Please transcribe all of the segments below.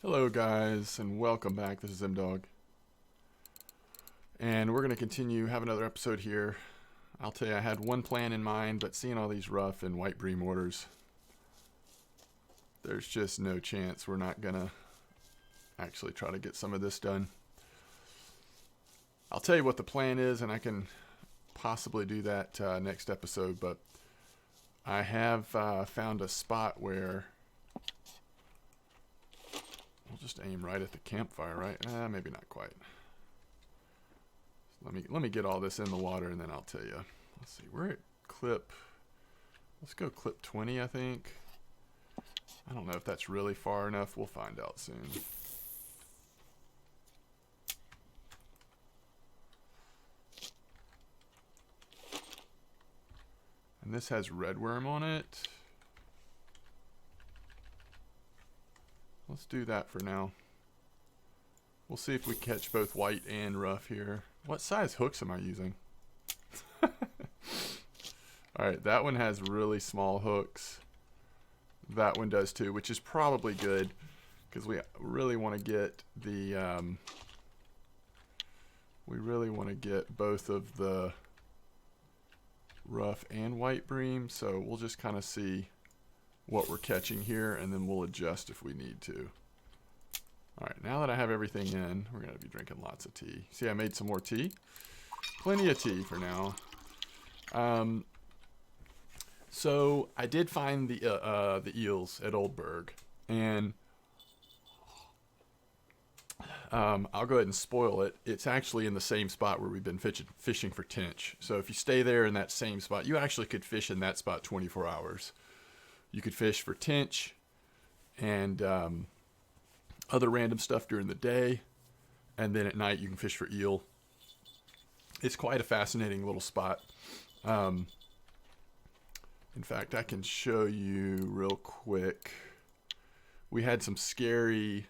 Hello guys, and welcome back. This is M-Dog. And we're going to continue, have another episode here. I'll tell you, I had one plan in mind, but seeing all these Ruffe and White Bream orders, there's just no chance we're not going to actually try to get some of this done. I'll tell you what the plan is, and I can possibly do that next episode, but I have found a spot where we'll just aim right at the campfire, right? Maybe not quite. Let me get all this in the water, and then I'll tell you. Let's see, we're at clip. Let's go clip 20, I think. I don't know if that's really far enough. We'll find out soon. And this has redworm on it. Let's do that for now. We'll see if we catch both white and Ruffe here. What size hooks am I using? Alright, that one has really small hooks. That one does too, which is probably good because we really want to get the we really want to get both of the Ruffe and White Bream, so we'll just kind of see what we're catching here, and then we'll adjust if we need to. Alright, now that I have everything in, we're going to be drinking lots of tea. See, I made some more tea. Plenty of tea for now. So, I did find the eels at Oldberg, and I'll go ahead and spoil it. It's actually in the same spot where we've been fishing for tench. So if you stay there in that same spot, you actually could fish in that spot 24 hours. You could fish for tench and other random stuff during the day, and then at night you can fish for eel. It's quite a fascinating little spot. In fact, I can show you real quick. We had some scary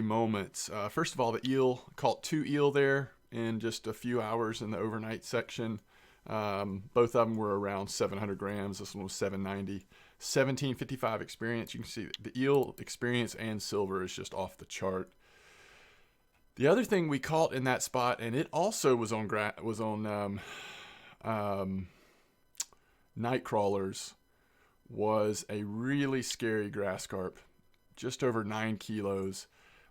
moments. First of all, the eel, caught 2 eel there in just a few hours in the overnight section. Both of them were around 700 grams. This one was 790. 1755 experience. You can see the eel experience and silver is just off the chart. The other thing we caught in that spot, and it also was on night crawlers, was a really scary grass carp, just over 9 kilos.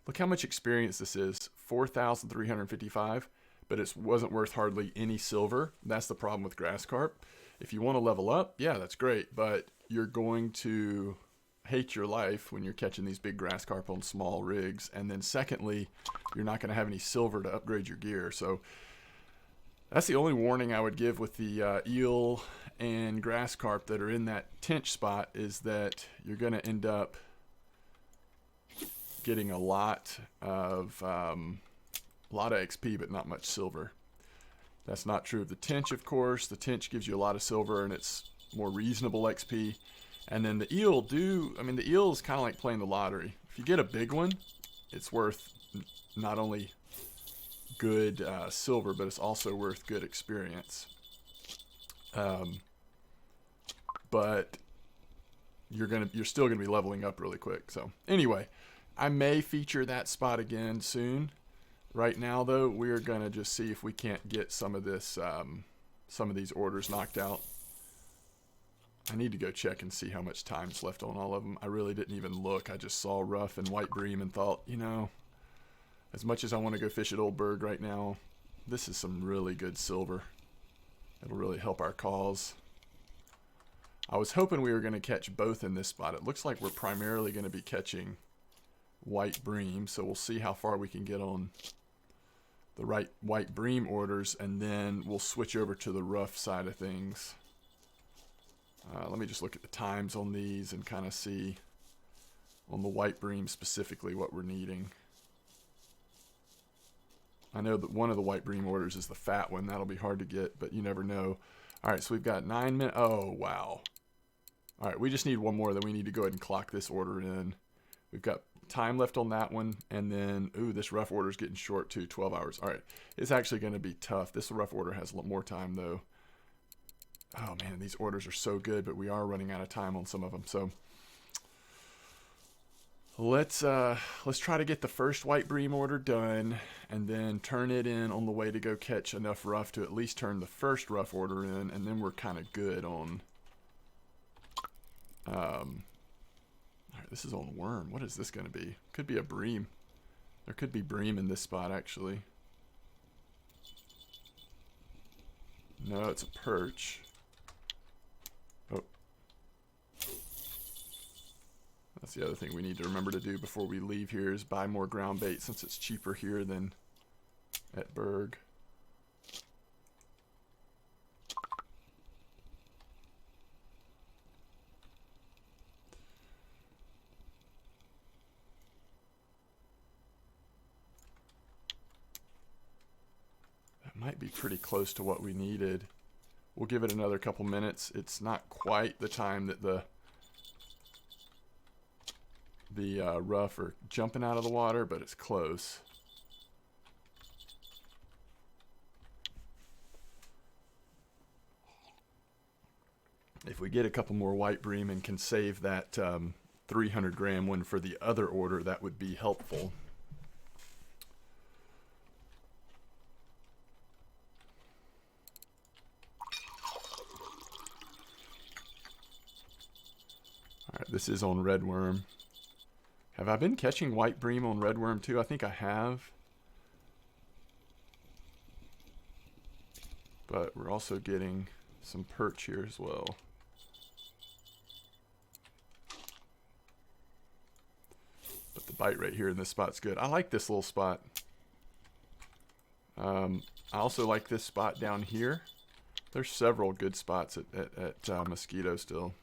Look how much experience this is, 4,355. But it wasn't worth hardly any silver. That's the problem with grass carp. If you want to level up, yeah, that's great, but you're going to hate your life when you're catching these big grass carp on small rigs. And then secondly, you're not going to have any silver to upgrade your gear. So that's the only warning I would give with the eel and grass carp that are in that tench spot, is that you're going to end up getting a lot of XP, but not much silver. That's not true of the tench, of course. The tench gives you a lot of silver, and it's more reasonable XP. And then the eel the eel is kind of like playing the lottery. If you get a big one, it's worth not only good silver, but it's also worth good experience. But you're still gonna be leveling up really quick. So anyway, I may feature that spot again soon. Right now, though, we're going to just see if we can't get some of these orders knocked out. I need to go check and see how much time's left on all of them. I really didn't even look. I just saw Ruffe and White Bream and thought, as much as I want to go fish at Oldberg right now, this is some really good silver. It'll really help our cause. I was hoping we were going to catch both in this spot. It looks like we're primarily going to be catching White Bream, so we'll see how far we can get on the right White Bream orders, and then we'll switch over to the Ruffe side of things. Let me just look at the times on these and kind of see on the White Bream specifically what we're needing. I know that one of the White Bream orders is the fat one. That'll be hard to get, but you never know. Alright, so we've got 9 minutes. Oh, wow. Alright, we just need one more, then we need to go ahead and clock this order in. We've got time left on that one, and then this Ruffe order is getting short too, 12 hours. All right, it's actually going to be tough. This Ruffe order has a lot more time though. Oh man, these orders are so good, but we are running out of time on some of them. So let's try to get the first White Bream order done, and then turn it in on the way to go catch enough rough to at least turn the first rough order in, and then we're kind of good on. All right, this is on worm. What is this going to be? Could be a bream. There could be bream in this spot actually. No, it's a perch. Oh. That's the other thing we need to remember to do before we leave here is buy more ground bait since it's cheaper here than at Berg. That might be pretty close to what we needed. We'll give it another couple minutes. It's not quite the time that the rough are jumping out of the water, but it's close. If we get a couple more White Bream and can save that 300 gram one for the other order, that would be helpful. Alright, this is on red worm. Have I been catching White Bream on red worm too? I think I have. But we're also getting some perch here as well. But the bite rate here in this spot's good. I like this little spot. I also like this spot down here. There's several good spots at Mosquito still.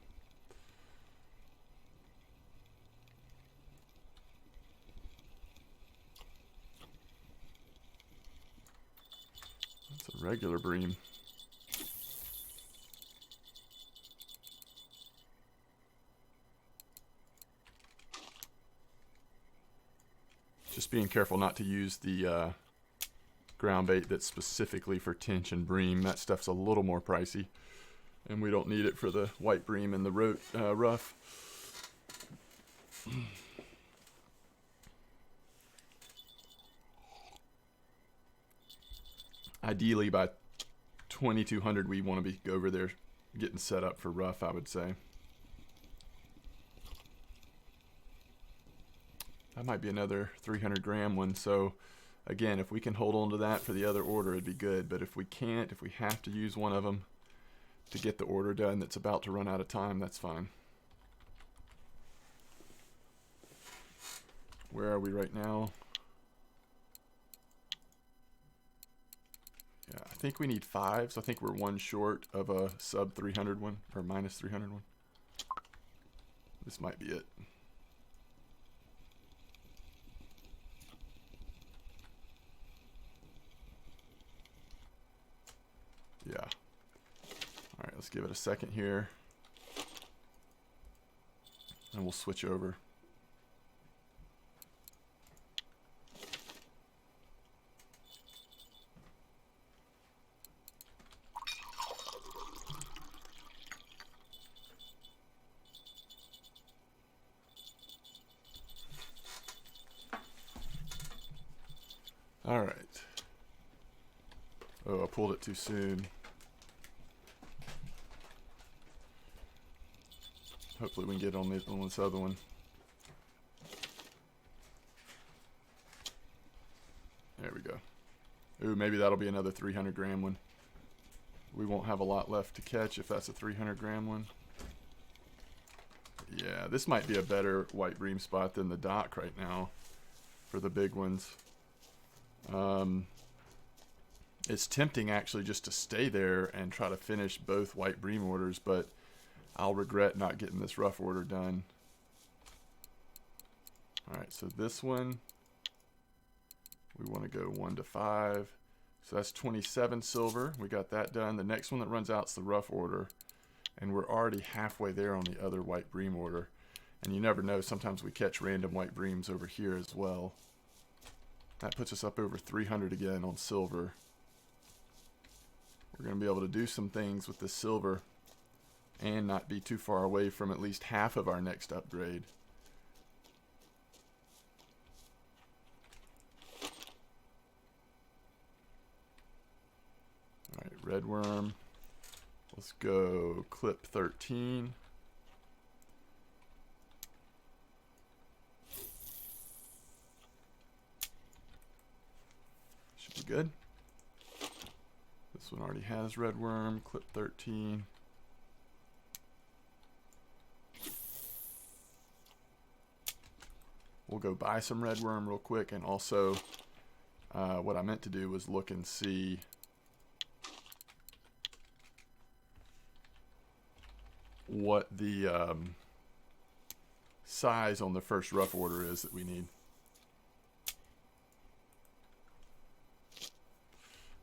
That's a regular bream. Just being careful not to use the ground bait that's specifically for tench and bream. That stuff's a little more pricey, and we don't need it for the White Bream and the rough. Ideally, by 2200, we want to be over there getting set up for rough, I would say. That might be another 300 gram one. So again, if we can hold on to that for the other order, it'd be good. But if we can't, if we have to use one of them to get the order done that's about to run out of time, that's fine. Where are we right now? Yeah, I think we need 5, so I think we're one short of a sub 300 one, or minus 300 one. This might be it. Yeah. Alright, let's give it a second here. And we'll switch over. Alright. Oh, I pulled it too soon. Hopefully we can get on this other one. There we go. Ooh, maybe that'll be another 300 gram one. We won't have a lot left to catch if that's a 300 gram one. Yeah, this might be a better White Bream spot than the dock right now for the big ones. It's tempting actually just to stay there and try to finish both White Bream orders, but I'll regret not getting this rough order done. Alright, so this one, we want to go 1 to 5. So that's 27 silver. We got that done. The next one that runs out is the rough order. And we're already halfway there on the other White Bream order. And you never know, sometimes we catch random White Breams over here as well. That puts us up over 300 again on silver. We're going to be able to do some things with this silver and not be too far away from at least half of our next upgrade. red worm. Let's go clip 13. Should be good. This one already has red worm, clip 13. We'll go buy some red worm real quick, and also what I meant to do was look and see what the size on the first rough order is that we need.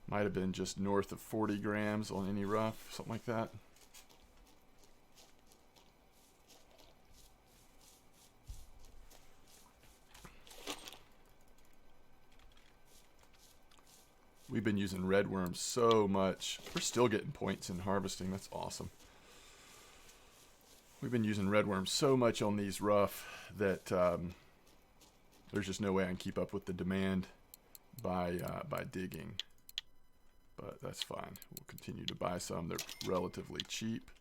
Might have been just north of 40 grams on any rough, something like that. We've been using red worm so much. We're still getting points in harvesting. That's awesome. We've been using red worm so much on these rough that there's just no way I can keep up with the demand by digging. But that's fine. We'll continue to buy some. They're relatively cheap.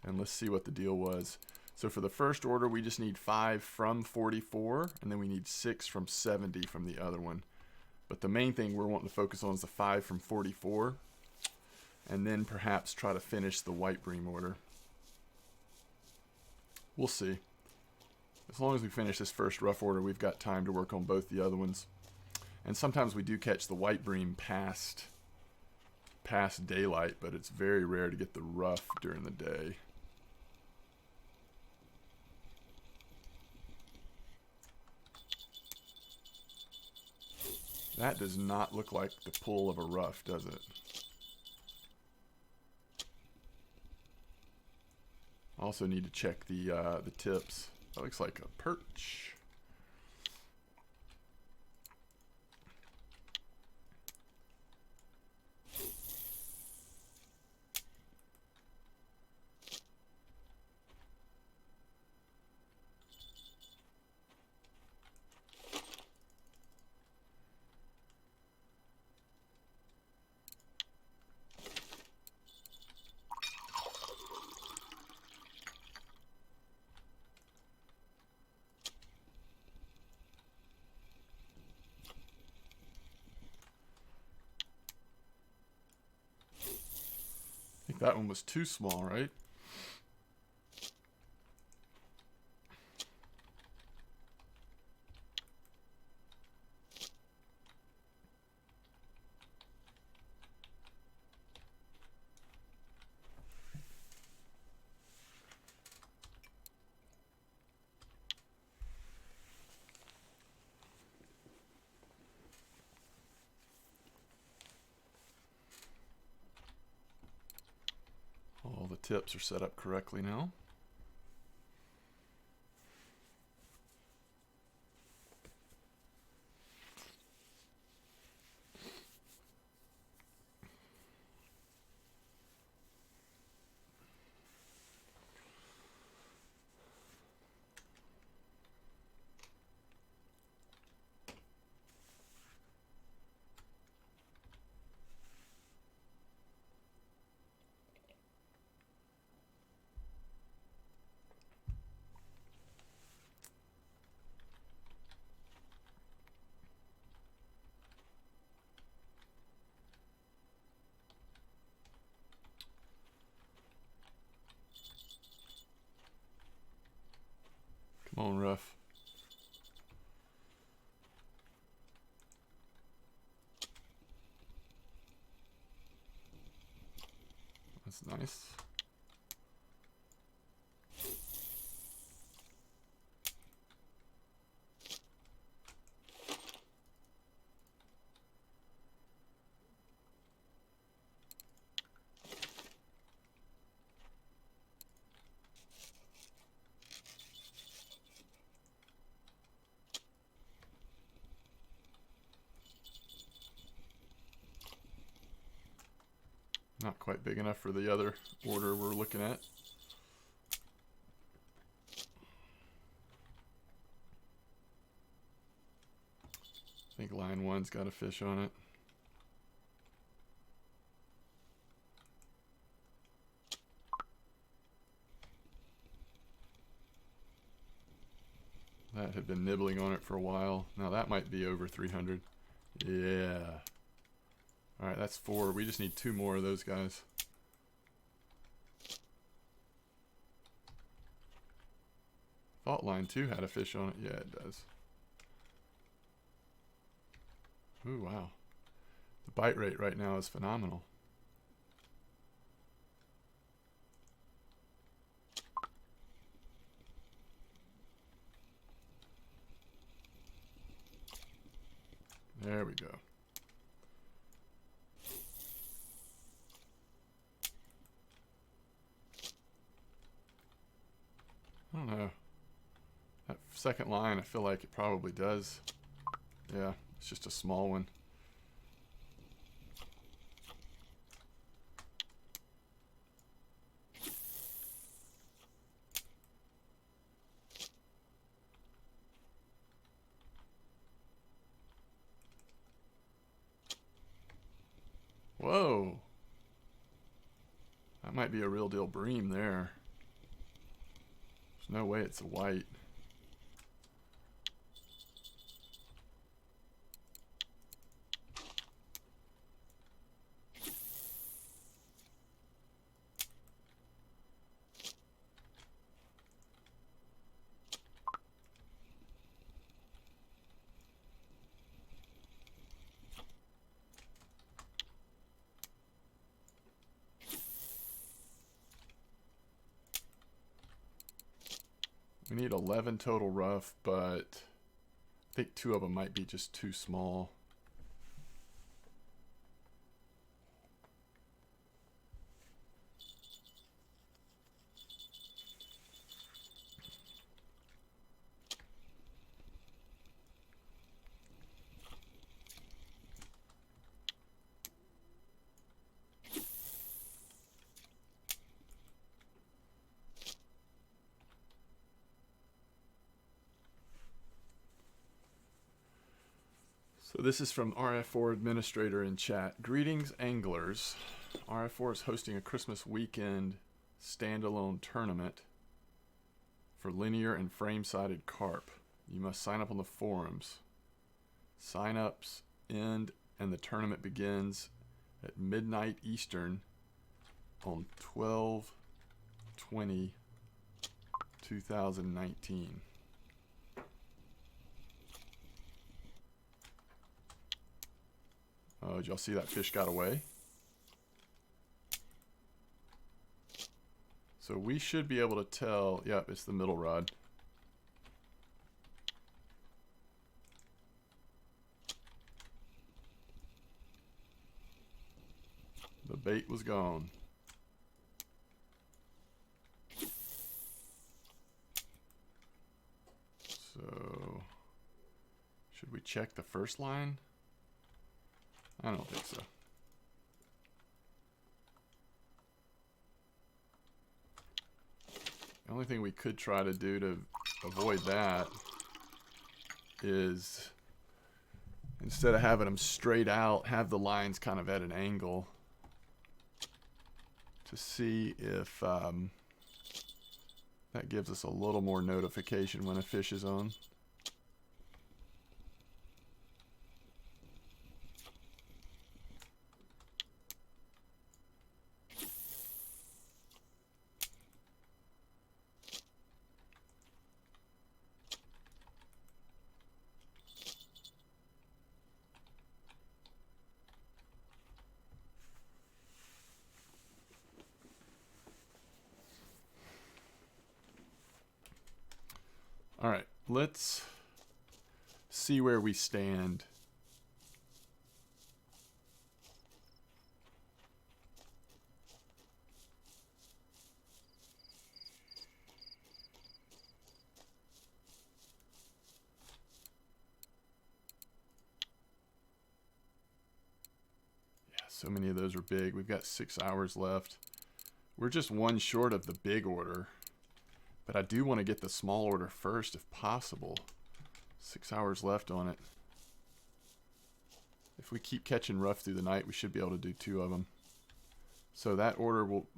And let's see what the deal was. So for the first order, we just need 5 from 44, and then we need 6 from 70 from the other one. But the main thing we're wanting to focus on is the 5 from 44, and then perhaps try to finish the White Bream order. We'll see. As long as we finish this first rough order, we've got time to work on both the other ones. And sometimes we do catch the White Bream past daylight, but it's very rare to get the rough during the day. That does not look like the pull of a rough, does it? Also need to check the tips. That looks like a perch. I think that one was too small, right? All the tips are set up correctly now. Come on, Ruff. That's nice. Not quite big enough for the other order we're looking at. I think line one's got a fish on it. That had been nibbling on it for a while. Now that might be over 300. Yeah. Alright, that's 4. We just need 2 more of those guys. Fault line 2 had a fish on it. Yeah, it does. Ooh, wow. The bite rate right now is phenomenal. There we go. I don't know. That second line, I feel like it probably does. Yeah, it's just a small one. Whoa. That might be a real deal bream there. There's no way it's a white. We need 11 total rough, but I think 2 of them might be just too small. So this is from RF4 Administrator in chat. Greetings, anglers. RF4 is hosting a Christmas weekend standalone tournament for linear and frame-sided carp. You must sign up on the forums. Sign-ups end and the tournament begins at midnight Eastern on 12/20/2019. Oh, did y'all see that fish got away? So we should be able to tell. Yep, it's the middle rod. The bait was gone. So, should we check the first line? I don't think so. The only thing we could try to do to avoid that is, instead of having them straight out, have the lines kind of at an angle to see if that gives us a little more notification when a fish is on. All right, let's see where we stand. Yeah, so many of those are big. We've got 6 hours left. We're just one short of the big order. But I do want to get the small order first if possible. 6 hours left on it. If we keep catching rough through the night, we should be able to do 2 of them. So that order will,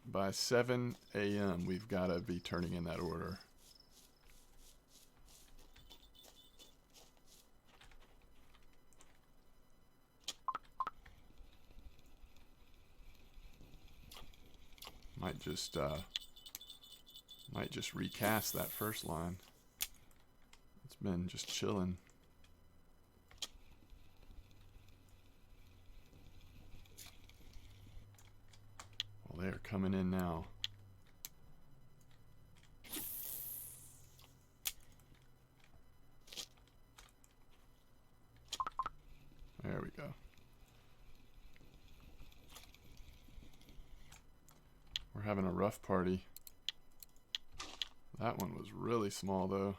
by 7 a.m., we've got to be turning in that order. Might just recast that first line. It's been just chilling. Well, they are coming in now. There we go. We're having a rough party. That one was really small though.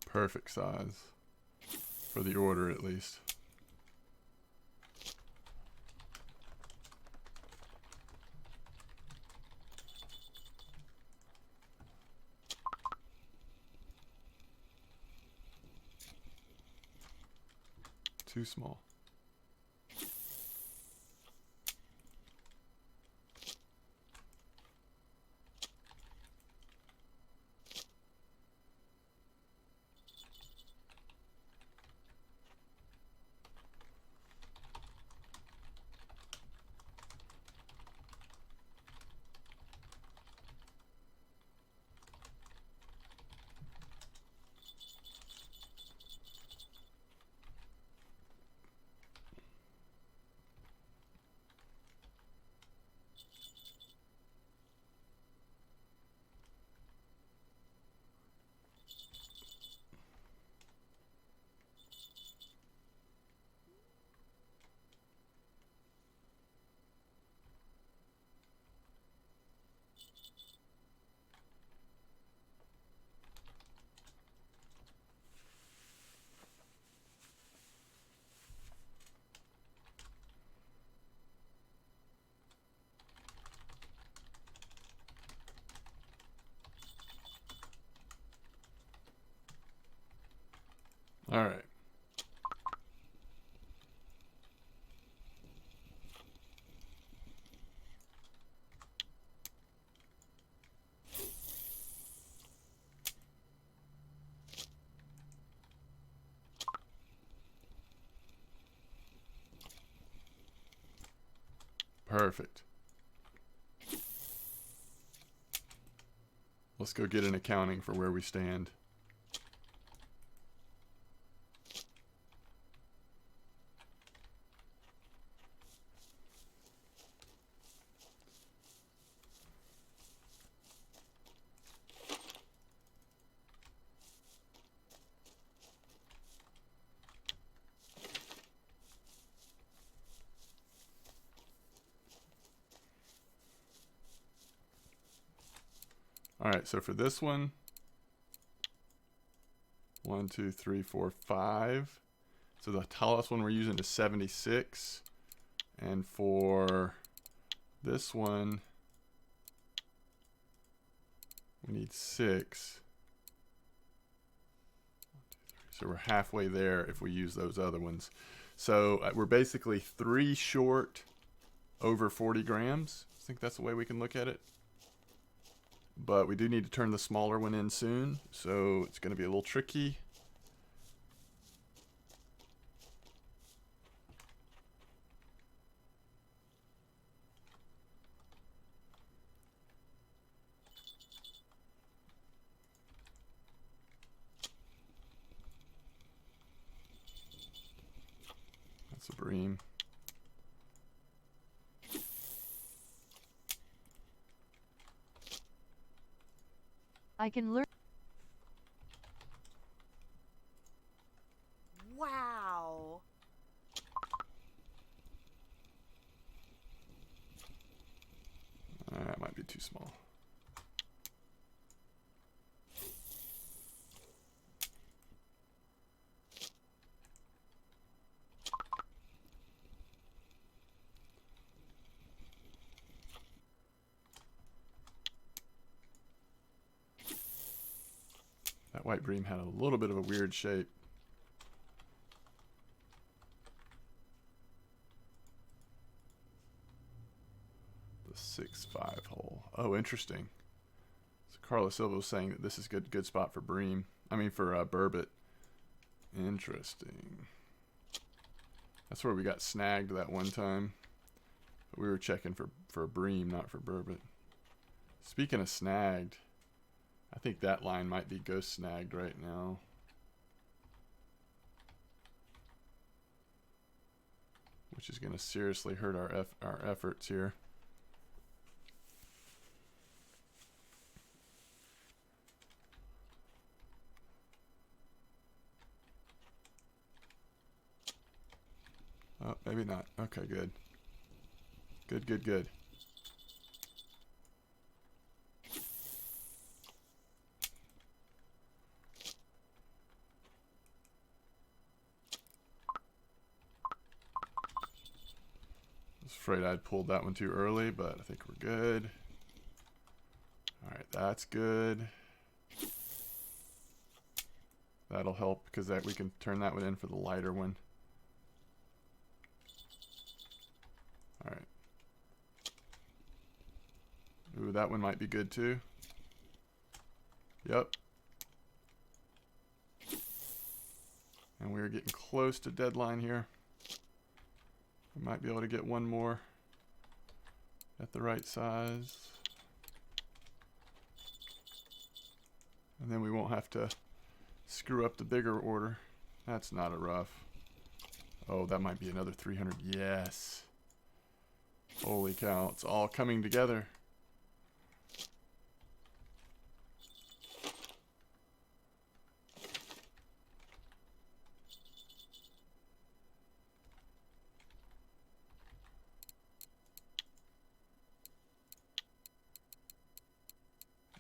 Perfect size for the order, at least. Too small. All right. Perfect. Let's go get an accounting for where we stand. All right, so for this one, 1, 2, 3, 4, 5. So the tallest one we're using is 76. And for this one, we need 6. So we're halfway there if we use those other ones. So we're basically 3 short over 40 grams. I think that's the way we can look at it. But we do need to turn the smaller one in soon, so it's going to be a little tricky. That's a Bream. I can learn. Wow. That might be too small. That White Bream had a little bit of a weird shape. The 6-5 hole. Oh, interesting. So Carlos Silva was saying that this is good spot for Bream. I mean for Burbot. Interesting. That's where we got snagged that one time. But we were checking for Bream, not for Burbot. Speaking of snagged, I think that line might be ghost snagged right now. Which is going to seriously hurt our efforts here. Oh, maybe not. Okay, good. Good. I was afraid I'd pulled that one too early, but I think we're good. Alright, that's good. That'll help because we can turn that one in for the lighter one. Alright. Ooh, that one might be good too. Yep. And we're getting close to deadline here. We might be able to get one more at the right size. And then we won't have to screw up the bigger order. That's not a rough. Oh, that might be another 300. Yes. Holy cow, it's all coming together.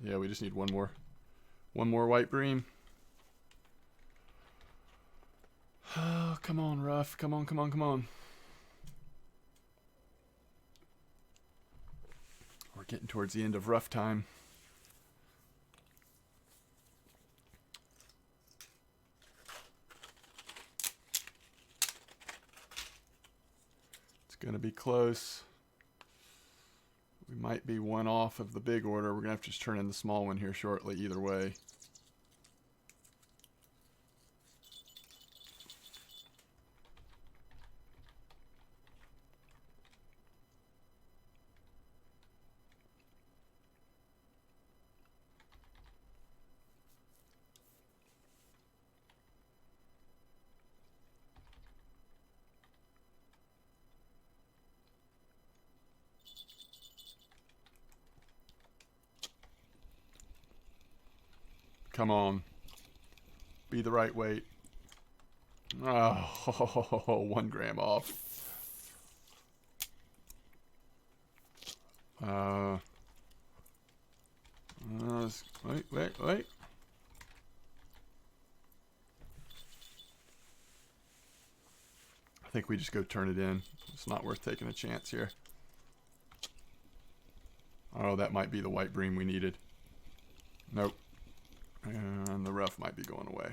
Yeah, we just need one more White Bream. Oh, come on, Ruff. Come on. We're getting towards the end of rough time. It's going to be close. We might be one off of the big order. We're going to have to just turn in the small one here shortly either way. Come on. Be the right weight. Oh, 1 gram off. Wait. I think we just go turn it in. It's not worth taking a chance here. Oh, that might be the White Bream we needed. Nope. And the rough might be going away.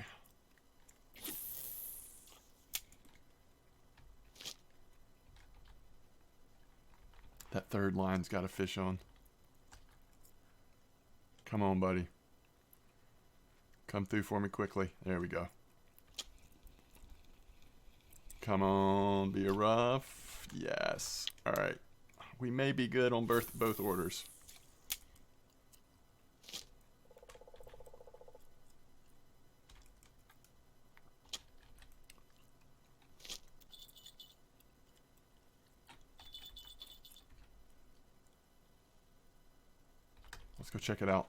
That third line's got a fish on. Come on, buddy. Come through for me quickly. There we go. Come on, be a rough. Yes. All right. We may be good on both orders. Let's go check it out.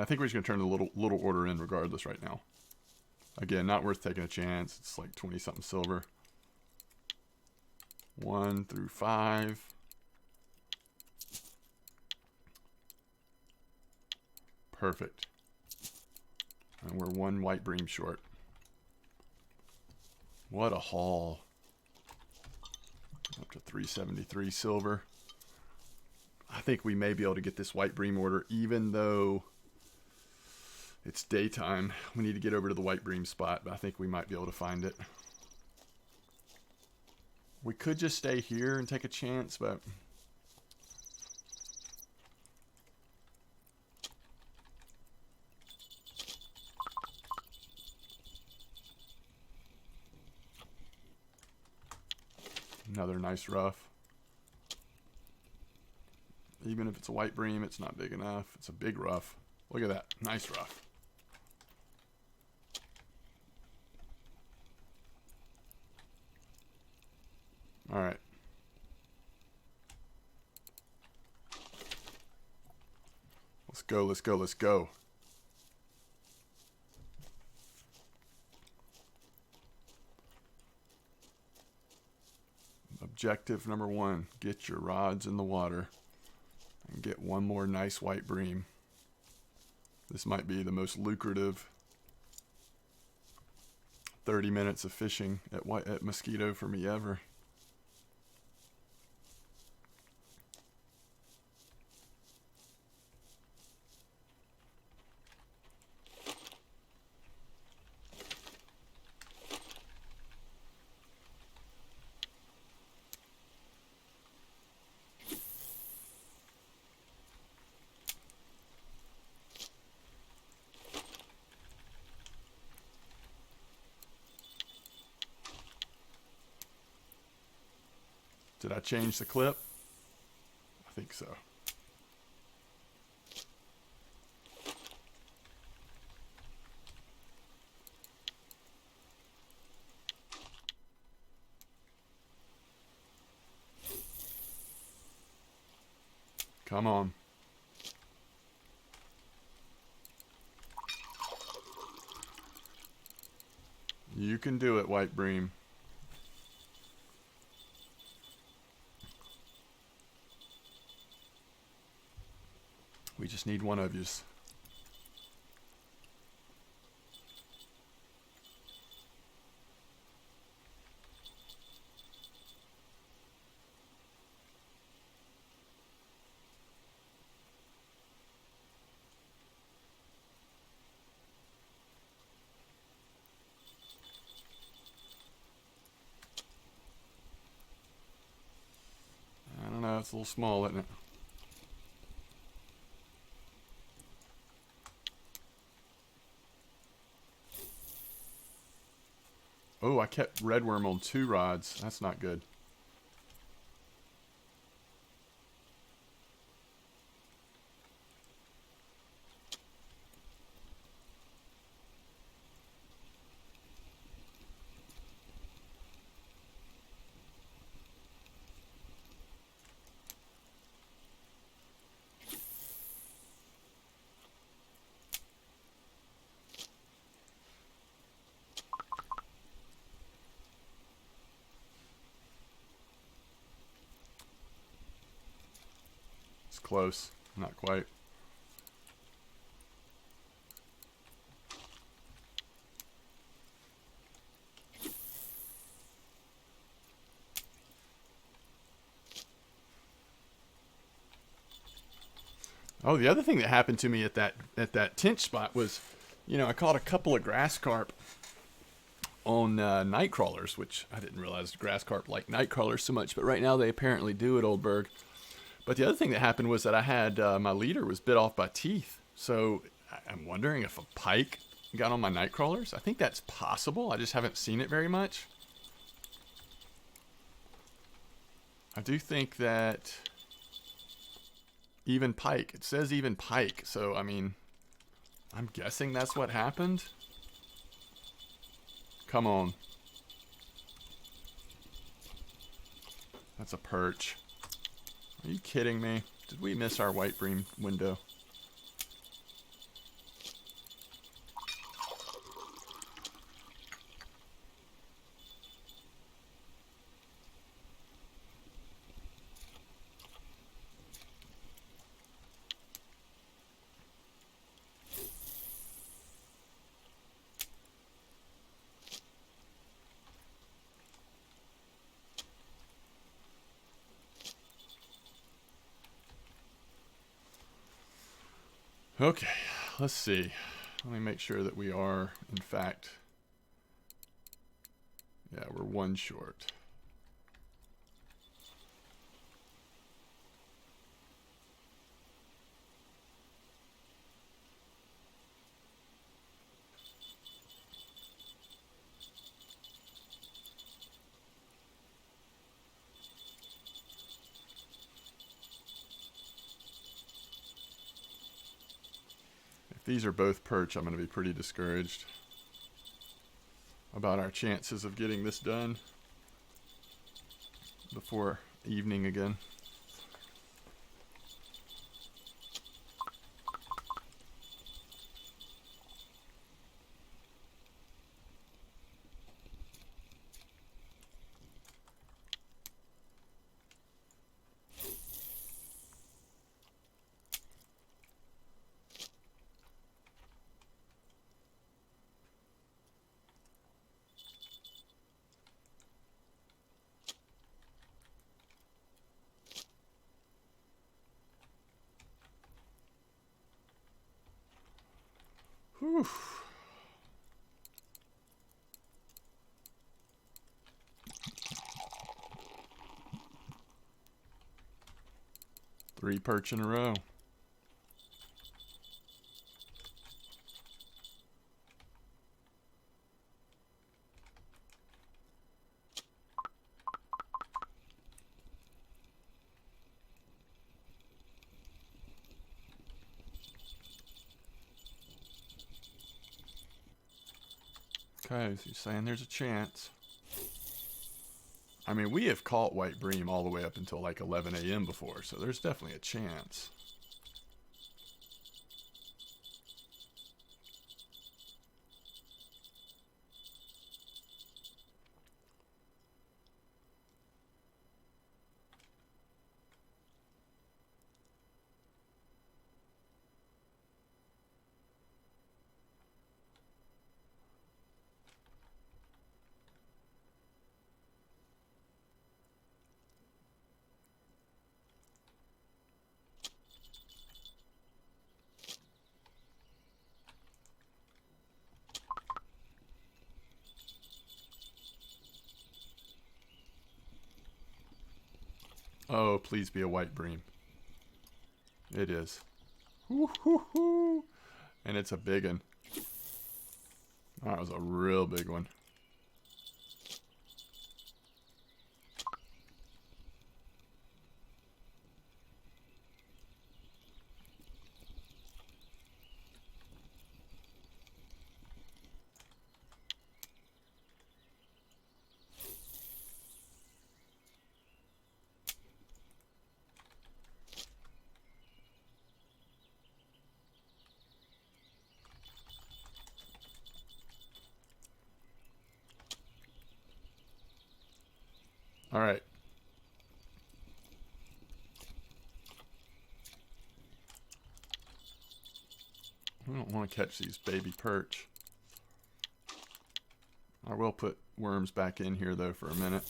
I think we're just going to turn the little order in regardless right now. Again, not worth taking a chance. It's like 20-something silver. 1 through 5. Perfect. And we're 1 White Bream short. What a haul. Up to 373 silver. I think we may be able to get this White Bream order even though it's daytime. We need to get over to the White Bream spot, but I think we might be able to find it. We could just stay here and take a chance, but another nice rough. Even if it's a White Bream, it's not big enough. It's a big rough. Look at that. Nice rough. All right. Let's go, let's go, let's go. Objective number 1, get your rods in the water and get 1 more nice White Bream. This might be the most lucrative 30 minutes of fishing at Mosquito for me ever. Did I change the clip? I think so. Come on. You can do it, White Bream. We just need one of yous. I don't know, it's a little small, isn't it? Oh, I kept redworm on 2 rods. That's not good. It's close. Not quite. Oh, the other thing that happened to me at that tench spot was, you know, I caught a couple of grass carp on night crawlers, which I didn't realize grass carp like night crawlers so much, but right now they apparently do at Oldberg. But the other thing that happened was that I had my leader was bit off by teeth, so I'm wondering if a pike got on my night crawlers. I think that's possible. I just haven't seen it very much. I do think that even pike. It says even pike, so I mean, I'm guessing that's what happened. Come on. That's a perch. Are you kidding me? Did we miss our White Bream window? Okay, let's see. Let me make sure that we are, in fact, yeah, we're one short. If these are both perch, I'm going to be pretty discouraged about our chances of getting this done before evening again. Whew. Three perch in a row. Okay, so you're saying there's a chance. I mean, we have caught white bream all the way up until like 11 a.m. before, so there's definitely a chance. Oh, please be a white bream. It is. Woo-hoo-hoo. And it's a big one. That was a real big one. All right. I don't want to catch these baby perch. I will put worms back in here though for a minute.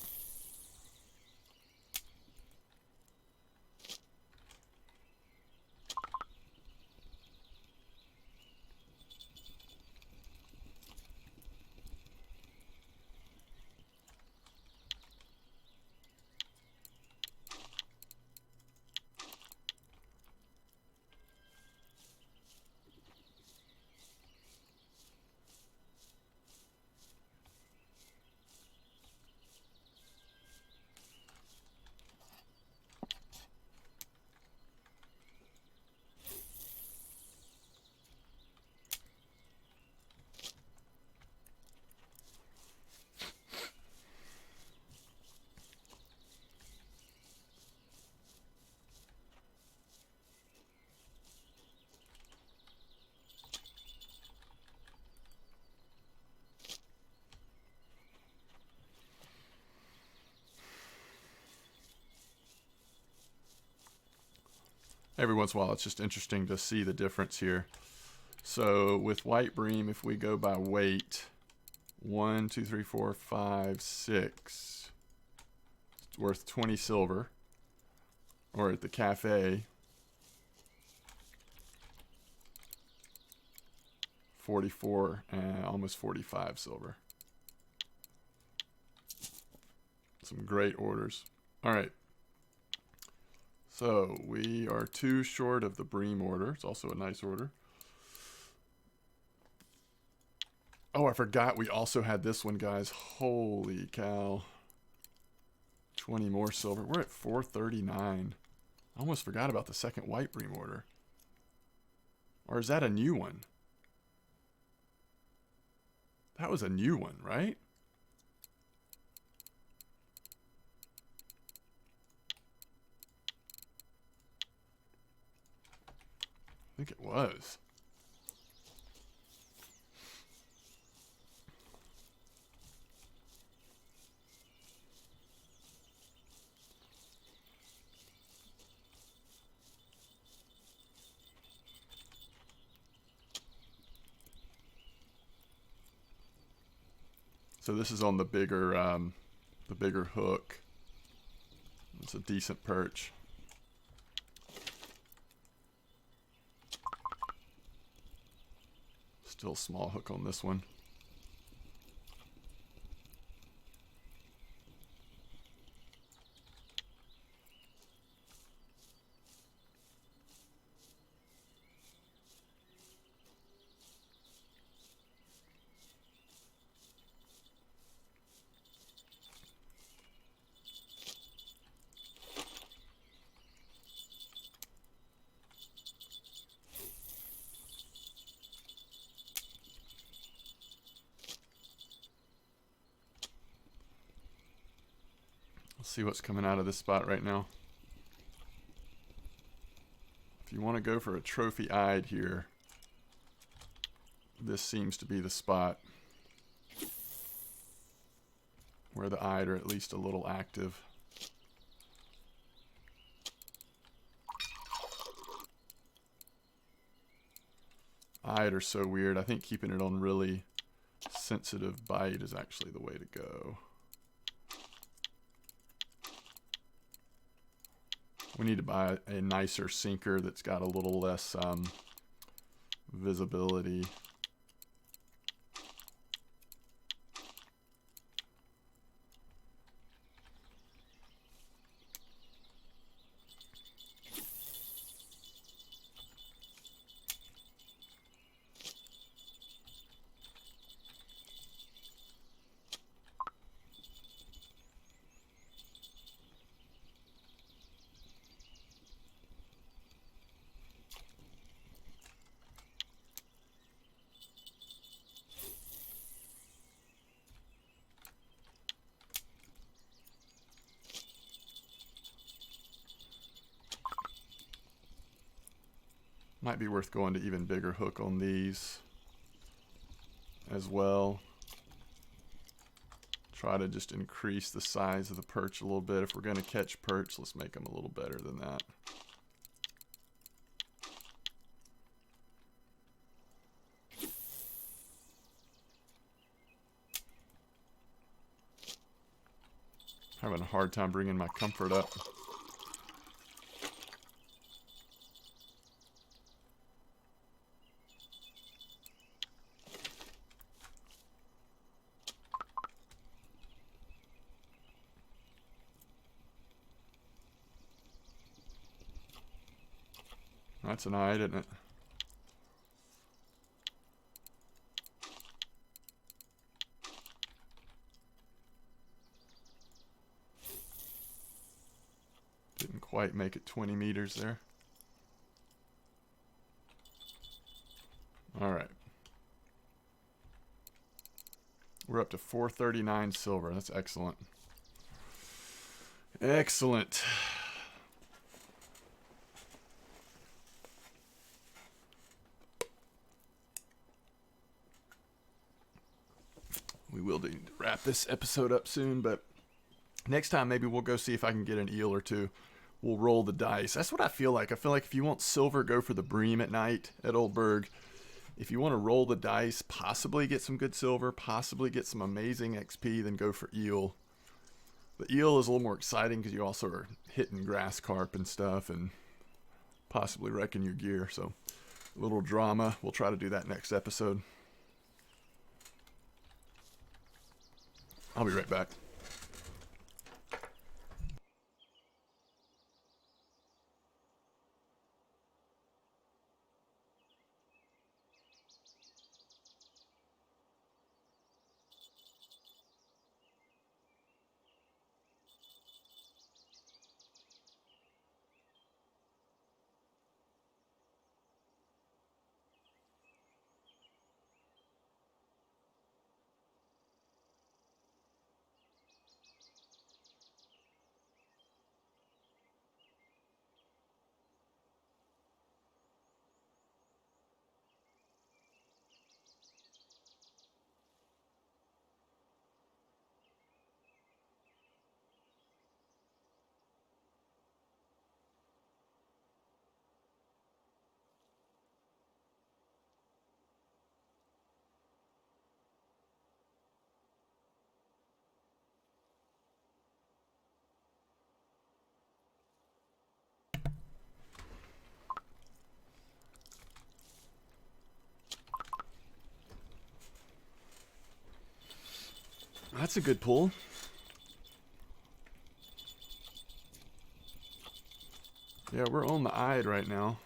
Every once in a while, it's just interesting to see the difference here. So with white bream, if we go by weight, 1, 2, 3, 4, 5, 6, it's worth 20 silver. Or at the cafe, 44 and almost 45 silver. Some great orders. All right. So we are 2 short of the Bream order. It's also a nice order. Oh, I forgot we also had this one, guys. Holy cow. 20 more silver. We're at 439. I almost forgot about the second White Bream order. Or is that a new one? That was a new one, right? I think it was. So this is on the bigger hook. It's a decent perch. Still small hook on this one. See what's coming out of this spot right now. If you want to go for a trophy eyed here, this seems to be the spot where the eyed are at least a little active. Eyed are so weird. I think keeping it on really sensitive bite is actually the way to go. We need to buy a nicer sinker that's got a little less visibility. Might be worth going to even bigger hook on these as well. Try to just increase the size of the perch a little bit. If we're going to catch perch, let's make them a little better than that. Having a hard time bringing my comfort up. That's an eye, isn't it? Didn't quite make it 20 meters there. All right. We're up to 439 silver. That's excellent. Excellent. We will need to wrap this episode up soon, but next time maybe we'll go see if I can get an eel or two. We'll roll the dice. That's what I feel like. I feel like if you want silver, go for the Bream at night at Oldberg. If you want to roll the dice, possibly get some good silver, possibly get some amazing XP, then go for eel. The eel is a little more exciting because you also are hitting grass carp and stuff and possibly wrecking your gear. So little drama. We'll try to do that next episode. I'll be right back. That's a good pull. Yeah, we're on the ide right now.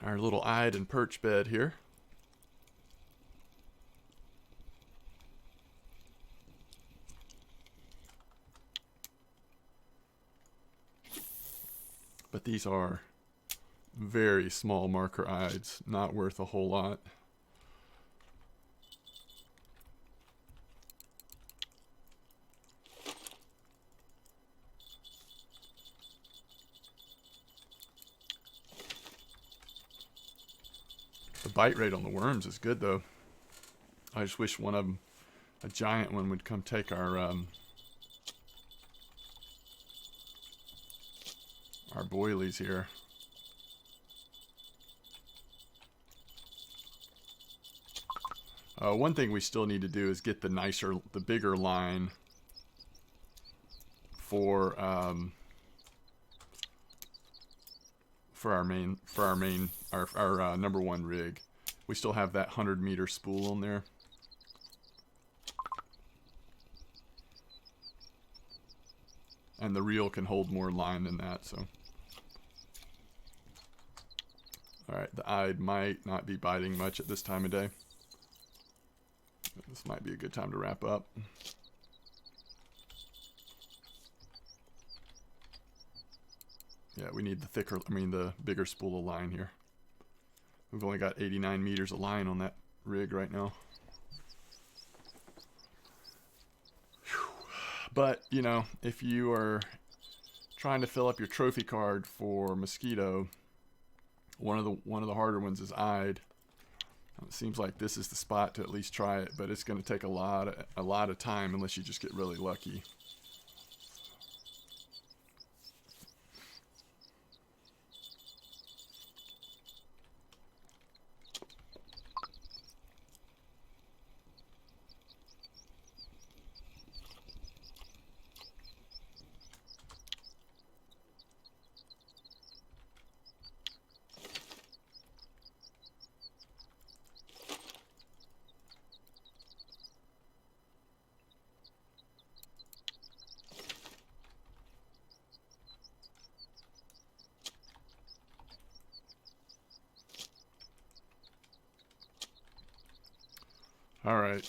Our little ide and perch bed here. But these are very small marker ides, not worth a whole lot. The bite rate on the worms is good though. I just wish one of them, a giant one, would come take our boilies here. One thing we still need to do is get the bigger line for our number one rig. We still have that 100-meter spool on there. And the reel can hold more line than that, so. Alright, the ide might not be biting much at this time of day. This might be a good time to wrap up. Yeah, we need the bigger spool of line here. We've only got 89 meters of line on that rig right now. Whew. But, you know, if you are trying to fill up your trophy card for mosquito, one of the harder ones is ide. It seems like this is the spot to at least try it, but it's going to take a lot of time unless you just get really lucky. All right.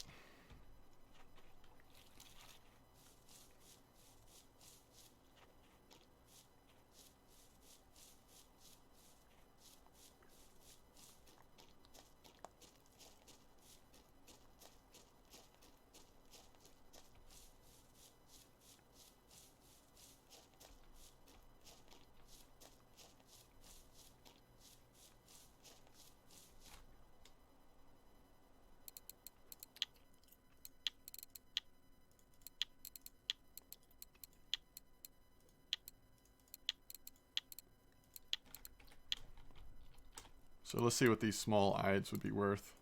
So let's see what these small ides would be worth.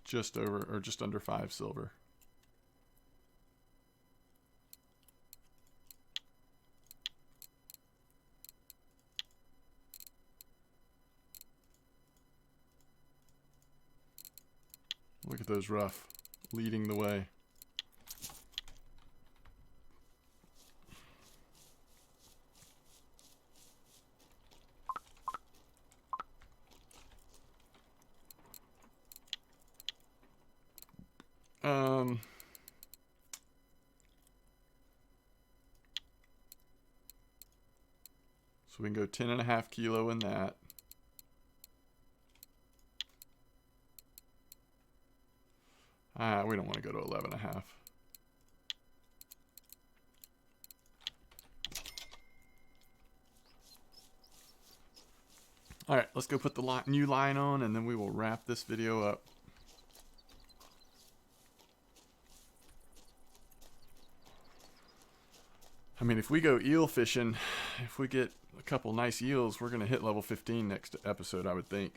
Just over or just under 5 silver. Look at those rough leading the way. So we can go 10.5 kilo in that. We don't want to go to 11.5. All right, let's go put the new line on, and then we will wrap this video up. I mean, if we go eel fishing, if we get a couple nice eels, we're going to hit level 15 next episode, I would think.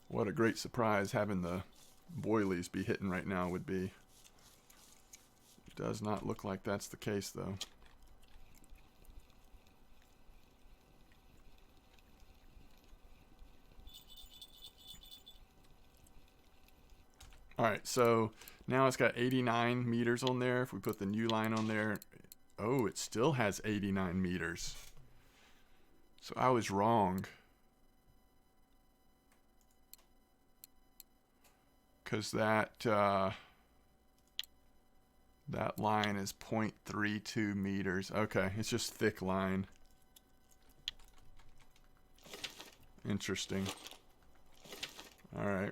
What a great surprise having the boilies be hitting right now would be. Does not look like that's the case, though. Alright, so now it's got 89 meters on there. If we put the new line on there, oh, it still has 89 meters. So I was wrong. Because that line is 0.32 meters. Okay, it's just thick line. Interesting. Alright.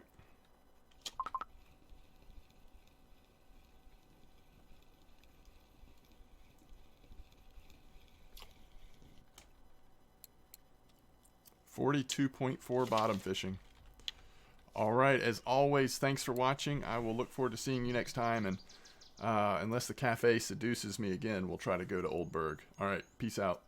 $42.4 bottom fishing. All right, as always, thanks for watching. I will look forward to seeing you next time, and unless the cafe seduces me again, we'll try to go to Oldberg. All right, peace out.